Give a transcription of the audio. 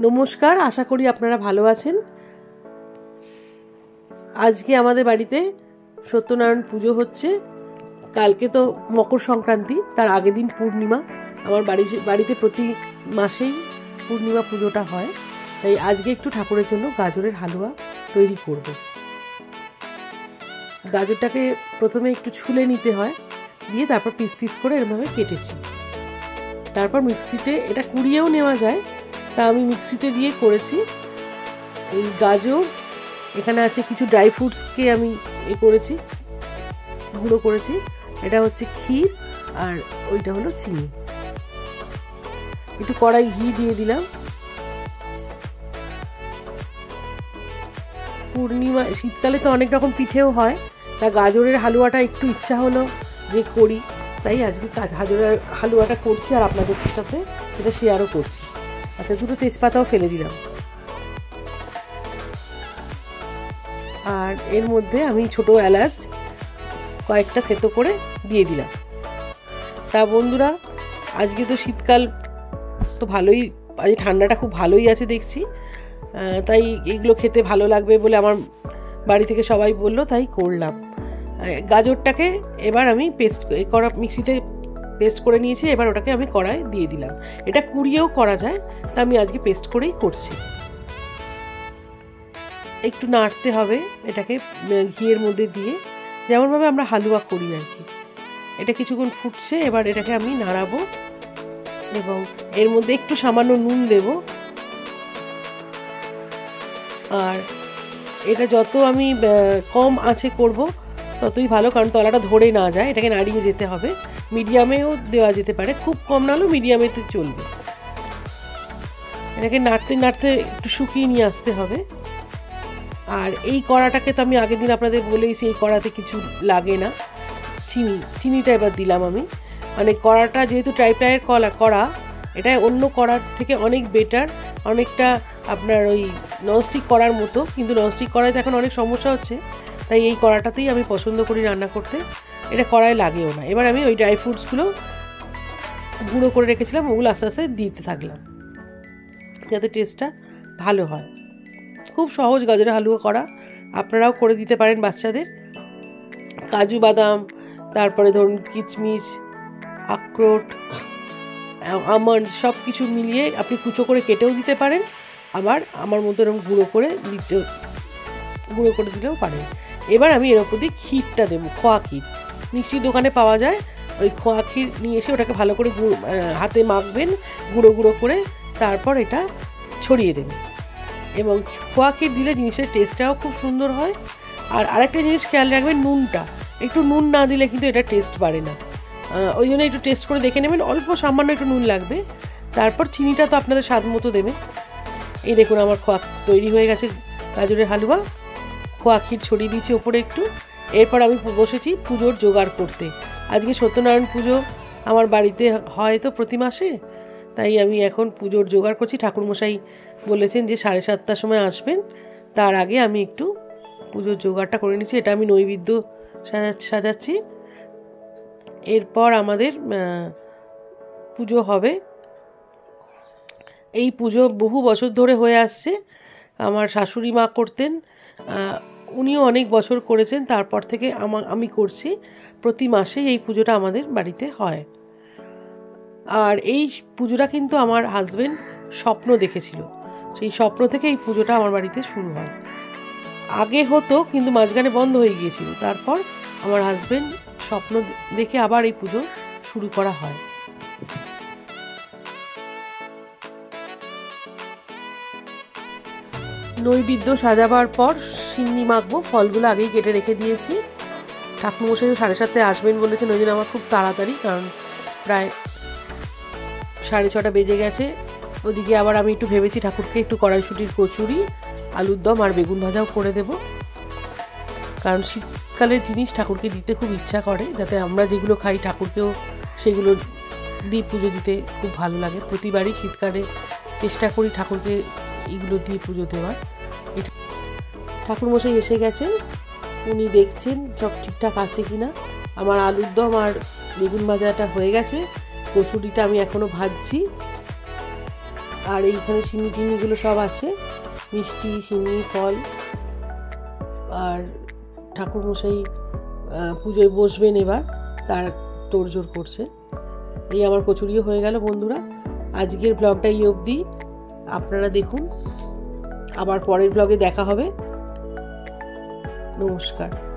নমস্কার, আশা করি আপনারা ভালো আছেন। আজকে আমাদের বাড়িতে সত্যনারায়ণ পুজো হচ্ছে। কালকে তো মকর সংক্রান্তি, তার আগের দিন পূর্ণিমা। আমার বাড়িতে প্রতি মাসেই পূর্ণিমা পুজোটা হয়, তাই আজকে একটু ঠাকুরের জন্য গাজরের হালুয়া তৈরি করব। গাজরটাকে প্রথমে একটু ছুলে নিতে হয়, দিয়ে তারপর পিস পিস করে এরকমভাবে কেটেছি। তারপর মিক্সিতে, এটা কুড়িয়েও নেওয়া যায়, তা আমি মিক্সিতে দিয়ে করেছি। এই গাজর, এখানে আছে কিছু ড্রাই ফ্রুটসকে আমি করেছি, গুঁড়ো করেছি। এটা হচ্ছে ক্ষীর, আর ওইটা হলো চিনি। একটু কড়াই ঘি দিয়ে দিলাম। পূর্ণিমা, শীতকালে তো অনেক রকম পিঠেও হয়, তা গাজরের হালুয়াটা একটু ইচ্ছা হলো যে করি, তাই আজকে গাজরের হালুয়াটা করছি আর আপনাদের সাথে সেটা শেয়ারও করছি। আচ্ছা, দুটো তেজপাতাও ফেলে দিলাম। আর এর মধ্যে আমি ছোট এলাচ কয়েকটা থেতো করে দিয়ে দিলাম। তা বন্ধুরা, আজকে তো শীতকাল, তো ভালোই, আজ ঠান্ডাটা খুব ভালোই আছে দেখছি, তাই এগুলো খেতে ভালো লাগবে বলে আমার বাড়ি থেকে সবাই বলল, তাই করলাম। গাজরটাকে এবার আমি মিক্সিতে পেস্ট করে নিয়েছি। এবার ওটাকে আমি কড়াই দিয়ে দিলাম। এটা কুড়িয়েও করা যায়, তা আমি আজকে পেস্ট করেই করছি। একটু নাড়তে হবে এটাকে ঘিয়ের মধ্যে দিয়ে, যেমনভাবে আমরা হালুয়া করি আর কি। এটা কিছুক্ষণ ফুটছে, এবার এটাকে আমি নাড়াবো এবং এর মধ্যে একটু সামান্য নুন দেব। আর এটা যত আমি কম আঁচে করব ততই ভালো, কারণ তলাটা ধরে না যায়। এটাকে নাড়িয়ে যেতে হবে, মিডিয়ামেও দেওয়া যেতে পারে, খুব কম নাহলেও মিডিয়ামেতে চলবে। এটাকে নাড়তে নাড়তে একটু শুকিয়ে নিয়ে আসতে হবে। আর এই কড়াটাকে তো আমি আগের দিন আপনাদের বলেইছি, এই কড়াতে কিছু লাগে না। চিনিটা এবার দিলাম আমি, মানে কড়াটা যেহেতু টাইপের কড়া, এটা অন্য কড়ার থেকে অনেক বেটার, অনেকটা আপনার ওই ননস্টিক কড়ার মতো, কিন্তু ননস্টিক কড়াইতে এখন অনেক সমস্যা হচ্ছে, তাই এই কড়াটাতেই আমি পছন্দ করি রান্না করতে। এটা কড়াই লাগেও না। এবার আমি ওই ড্রাই ফ্রুটসগুলো গুঁড়ো করে রেখেছিলাম, ওগুলো আস্তে আস্তে দিতে থাকলাম যাতে টেস্টটা ভালো হয়। খুব সহজ গাজরের হালুয়া করা, আপনারাও করে দিতে পারেন বাচ্চাদের। কাজু বাদাম, তারপরে ধরুন কিচমিচ, আখরোট, আমন্ড সব কিছু মিলিয়ে আপনি কুচো করে কেটেও দিতে পারেন, আবার আমার মতো এরকম গুঁড়ো করে দিলেও পারেন। এবার আমি এর উপর দিয়ে ক্ষীরটা দেবো, খোয়া ক্ষীর। মিষ্টির দোকানে পাওয়া যায়, ওই খোয়া ক্ষীর নিয়ে এসে ওটাকে ভালো করে হাতে মাখবেন গুঁড়ো গুঁড়ো করে, তারপর এটা ছড়িয়ে দেবেন। এবং খোয়া ক্ষীর দিলে জিনিসের টেস্টটাও খুব সুন্দর হয়। আর আরেকটা জিনিস খেয়াল রাখবেন, নুনটা, একটু নুন না দিলে কিন্তু এটা টেস্ট বাড়ে না, ওই জন্য একটু টেস্ট করে দেখে নেবেন, অল্প সামান্য একটু নুন লাগবে। তারপর চিনিটা তো আপনাদের স্বাদ মতো দেবেন। এই দেখুন, আমার খোয়া তৈরি হয়ে গেছে গাজরের হালুয়া। খোয়া ক্ষীর ছড়িয়ে দিয়েছি ওপরে একটু। এরপর আমি বসেছি পুজোর জোগাড় করতে। আজকে সত্যনারায়ণ পুজো আমার বাড়িতে হয় তো প্রতি মাসে, তাই আমি এখন পুজোর জোগাড় করছি। ঠাকুরমশাই বলেছেন যে 7:30টার সময় আসবেন, তার আগে আমি একটু পুজোর জোগাড়টা করে নিচ্ছি। এটা আমি নৈবেদ্য সাজাচ্ছি। এরপর আমাদের পুজো হবে। এই পুজো বহু বছর ধরে হয়ে আসছে, আমার শাশুড়ি মা করতেন, উনিও অনেক বছর করেছেন, তারপর থেকে আমি করছি। প্রতি মাসেই এই পুজোটা আমাদের বাড়িতে হয়। আর এই পুজোটা কিন্তু আমার হাজবেন্ড স্বপ্ন দেখেছিল, সেই স্বপ্ন থেকে এই পুজোটা আমার বাড়িতে শুরু হয়। আগে হতো কিন্তু মাঝখানে বন্ধ হয়ে গিয়েছিল, তারপর আমার হাজবেন্ড স্বপ্ন দেখে আবার এই পুজো শুরু করা হয়। নৈবেদ্য সাজাবার পর সিন্নি মাখবো, ফলগুলো আগেই কেটে রেখে দিয়েছি। ঠাকুরমশাই 7:30টায় আসবেন বলেছেন, ওই জন্য আমার খুব তাড়াতাড়ি, কারণ প্রায় 6:30 বেজে গেছে। ওদিকে আবার আমি একটু ভেবেছি ঠাকুরকে একটু কড়াইশুঁটির কচুরি, আলুর দম আর বেগুন ভাজাও করে দেব, কারণ শীতকালের জিনিস ঠাকুরকে দিতে খুব ইচ্ছা করে, যাতে আমরা যেগুলো খাই ঠাকুরকেও সেগুলো দিয়ে পুজো দিতে খুব ভালো লাগে। প্রতিবারই শীতকালে চেষ্টা করি ঠাকুরকে এইগুলো দিয়ে পুজো দেওয়ার। ঠাকুরমশাই এসে গেছেন, উনি দেখছেন সব ঠিকঠাক আছে কিনা। আমার আলুর দম আর বেগুন ভাজাটা হয়ে গেছে, কচুরিটা আমি এখনও ভাজছি। আর এইখানে সিন্নি টিন্নিগুলো সব আছে, মিষ্টি সিন্নি ফল। আর ঠাকুরমশাই পুজোয় বসবেন এবার, তার তোড়জোড় করছে। এই আমার কচুরিও হয়ে গেল বন্ধুরা। আজকের ব্লগটা এই অবধি, আপনারা দেখুন, আবার পরের ব্লগে দেখা হবে। নমস্কার।